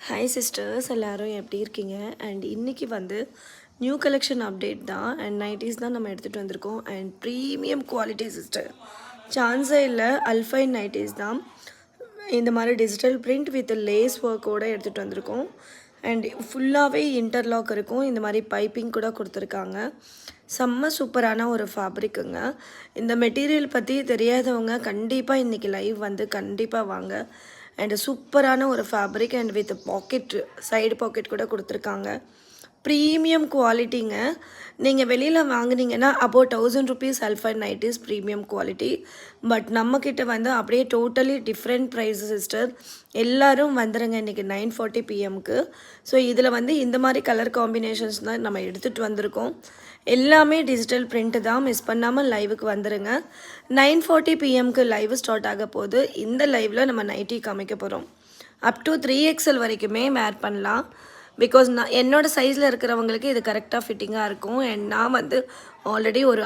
Hi sisters, எல்லோரும் எப்படி இருக்கீங்க? அண்ட் இன்றைக்கி வந்து நியூ கலெக்ஷன் அப்டேட் தான். அண்ட் நைட்டிஸ் தான் நம்ம எடுத்துகிட்டு வந்திருக்கோம். அண்ட் ப்ரீமியம் குவாலிட்டி சிஸ்டர், சான்ஸே இல்லை. அல்ஃபைன் நைட்டிஸ் தான். இந்த மாதிரி டிஜிட்டல் பிரிண்ட் வித் லேஸ் ஒர்க்கோடு எடுத்துகிட்டு வந்திருக்கோம். அண்ட் ஃபுல்லாகவே இன்டர்லாக் இருக்கும். இந்த மாதிரி பைப்பிங் கூட கொடுத்துருக்காங்க. செம்ம சூப்பரான ஒரு ஃபேப்ரிக்குங்க. இந்த மெட்டீரியல் பற்றி தெரியாதவங்க கண்டிப்பாக இன்றைக்கி லைவ் வந்து கண்டிப்பாக வாங்க. அண்ட் சூப்பரான ஒரு fabric and with packet, side packet கூட கொடுத்துருக்காங்க. ப்ரீமியம் குவாலிட்டிங்க. நீங்கள் வெளியில் வாங்கினீங்கன்னா about 1000 rupees அல்ஃபைன் nighties premium quality. But நம்மக்கிட்ட வந்து அப்படியே டோட்டலி டிஃப்ரெண்ட் ப்ரைஸ் சிஸ்டர். எல்லோரும் வந்துடுங்க இன்றைக்கி 9:40 PM-க்கு. ஸோ இதில் வந்து இந்த மாதிரி கலர் காம்பினேஷன்ஸ் தான் நம்ம எடுத்துகிட்டு வந்திருக்கோம். எல்லாமே டிஜிட்டல் பிரிண்ட்டு தான். மிஸ் பண்ணாமல் லைவுக்கு வந்துடுங்க. 9:40 PM-க்கு லைவ் ஸ்டார்ட் ஆக போது. இந்த லைவில் நம்ம நைட்டி காமிக்க போகிறோம். அப் டு 3XL வரைக்குமே வேர் பண்ணலாம். பிகாஸ் நான் என்னோடய சைஸில் இருக்கிறவங்களுக்கு இது கரெக்டாக ஃபிட்டிங்காக இருக்கும். அண்ட் நான் வந்து ஆல்ரெடி ஒரு